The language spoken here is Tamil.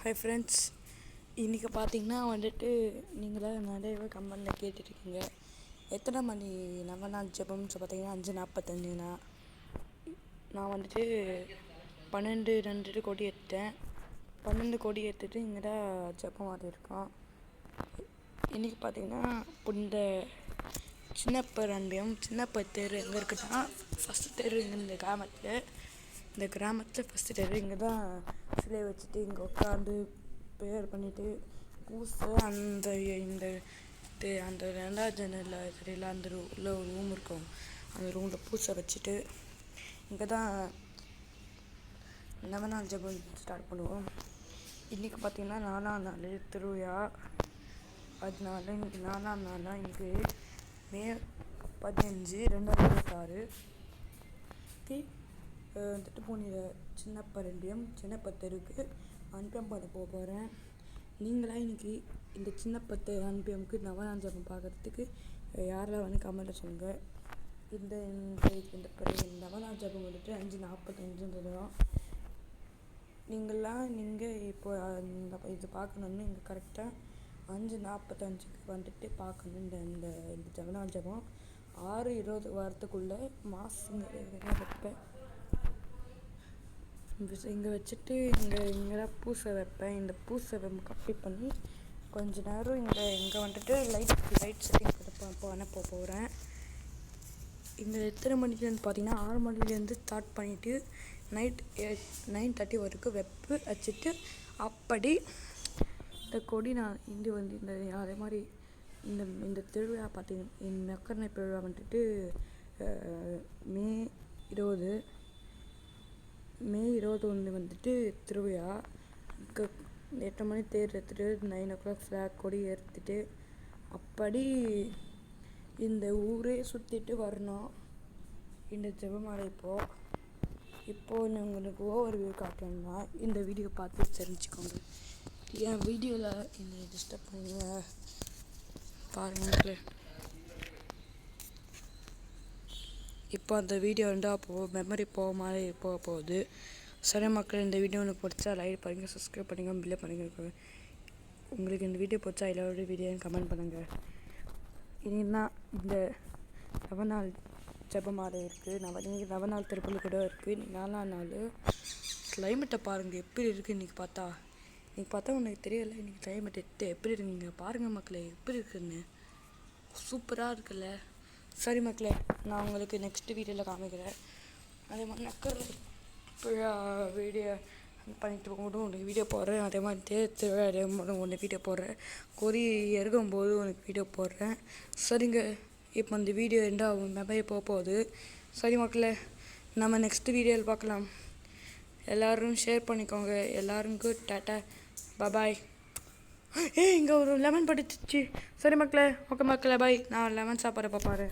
ஹாய் ஃப்ரெண்ட்ஸ், இன்றைக்கி பார்த்தீங்கன்னா வந்துட்டு நீங்களாம் நிறையவே கமெண்டில் கேட்டுட்ருக்கீங்க எத்தனை மணி நவநாள் ஜெபம்னு பார்த்தீங்கன்னா 5:45. நான் வந்துட்டு 12 கொடி ஏற்றிட்டேன். 12 கொடி ஏற்றிட்டு இங்கே தான் ஜெபம் ஆடிருக்கோம். இன்றைக்கி பார்த்தீங்கன்னா இந்த சின்னப்பர் அன்பியம் சின்னப்பர் தெரு எங்கே இருக்குன்னா ஃபஸ்ட்டு தெரு இந்த கிராமத்தில் ஃபஸ்ட்டு தெரு இங்கே தான் சிலையை வச்சுட்டு இங்கே உட்காந்து ப்ரேயர் பண்ணிவிட்டு பூசை அந்த அந்த 2வது ஜன்னலில் தெரியல அந்த உள்ள ஒரு ரூம் இருக்கும். அந்த ரூமில் பூசை வச்சுட்டு இங்கே தான் நவநாள் ஜெபம் ஸ்டார்ட் பண்ணுவோம். இன்றைக்கி பார்த்திங்கன்னா 4ஆம் நாள் திருவிழா. அதனால இன்றைக்கி 4ஆம் நாள் இன்றைக்கி மே 15, 2026 திட்டுப்பூனியில் சின்னப்பர் சின்னப்பர் தெருவுக்கு அன்பியம் பண்ண போகிறேன். நீங்களாம் இன்றைக்கி இந்த சின்னப்பர் தெரு அன்பியமுக்கு நவநாள் ஜெபம் பார்க்குறதுக்கு யாரெல்லாம் வந்து கமெண்ட்டில் சொல்லுங்கள். இந்த நவநாள் ஜெபம் வந்துட்டு 5:45 நீங்கள் இப்போ இது பார்க்கணுன்னு இங்கே கரெக்டாக 5:45 வந்துட்டு பார்க்கணும். இந்த நவநாள் ஜெபம் 6:20 வாரத்துக்குள்ளே மாசுங்க வைப்பேன். இங்கே வச்சுட்டு இங்கே தான் பூசை வைப்பேன். இந்த பூசை கம்மி பண்ணி கொஞ்ச நேரம் இங்கே வந்துட்டு லைட் செட்டிங் பண்ண போகிறேன். இங்கே எத்தனை மணிலேருந்து பார்த்தீங்கன்னா 6 மணிலேருந்து ஸ்டார்ட் பண்ணிவிட்டு நைட் 9:30 வரைக்கும் வச்சுட்டு அப்படி இந்த கொடி நான் இந்த அதே மாதிரி இந்த திருவிழா பார்த்தீங்கன்னா இந்த நக்கரணை திருவிழா வந்துட்டு மே 21 வந்துட்டு திருவிழா. 8 மணி தேர் எடுத்துட்டு 9 o'clock ஃப்ளாக் கொடி ஏற்றிட்டு அப்படி இந்த ஊரே சுற்றிட்டு வரணும். இந்த ஜெபமாலை இப்போது உங்களுக்கு ஓவர் வியூ காட்டணும்னா இந்த வீடியோ பார்த்து தெரிஞ்சுக்கோங்க. என் வீடியோவில் என்னை டிஸ்டர்ப் பண்ணுங்க பாருங்கள். இப்போ அந்த வீடியோ இருந்தால் அப்போது மெமரி போக போகுது. சரி மக்கள், இந்த வீடியோ உங்களுக்கு பிடிச்சா லைக் பண்ணுங்கள், சப்ஸ்கிரைப் பண்ணுங்கள், பில்லை பண்ணுங்கள். உங்களுக்கு இந்த வீடியோ பிடிச்சா எல்லாரோட வீடியோன்னு கமெண்ட் பண்ணுங்கள். இனிதான் இந்த நவநாள் ஜெபமாலை இருக்குது. நவநாள் திருப்பலி கூட இருக்குது. 4ஆம் நாள் கிளைமேட்டை பாருங்கள் எப்படி இருக்குது. இன்றைக்கி பார்த்தா உனக்கு தெரியலை இன்றைக்கி கிளைமேட் எப்படி இருக்குங்க பாருங்கள் மக்களே, எப்படி இருக்குன்னு சூப்பராக இருக்குல்ல. சரி மக்களே, நான் உங்களுக்கு நெக்ஸ்ட் வீடியோவில் காமிக்கிறேன். அதே மாதிரி நக்கர் வீடியோ பண்ணிட்டு போகும்போது உனக்கு வீடியோ போடுறேன். அதே மாதிரி திருவிழா உனக்கு வீடியோ போடுறேன். கொடி இறங்கும்போது உனக்கு வீடியோ போடுறேன். சரிங்க, இப்போ அந்த வீடியோ மெமரி போகுது. சரி மக்களே, நம்ம நெக்ஸ்ட் வீடியோவில் பார்க்கலாம். எல்லோரும் ஷேர் பண்ணிக்கோங்க. எல்லாருக்கும் டாட்டா பாய். இங்கே ஒரு லெமன் படிச்சிச்சு. சரி மக்களே, ஓகே மக்களே, பாய். நான் லெமன் சாப்பிட்ற பாப்பாரு.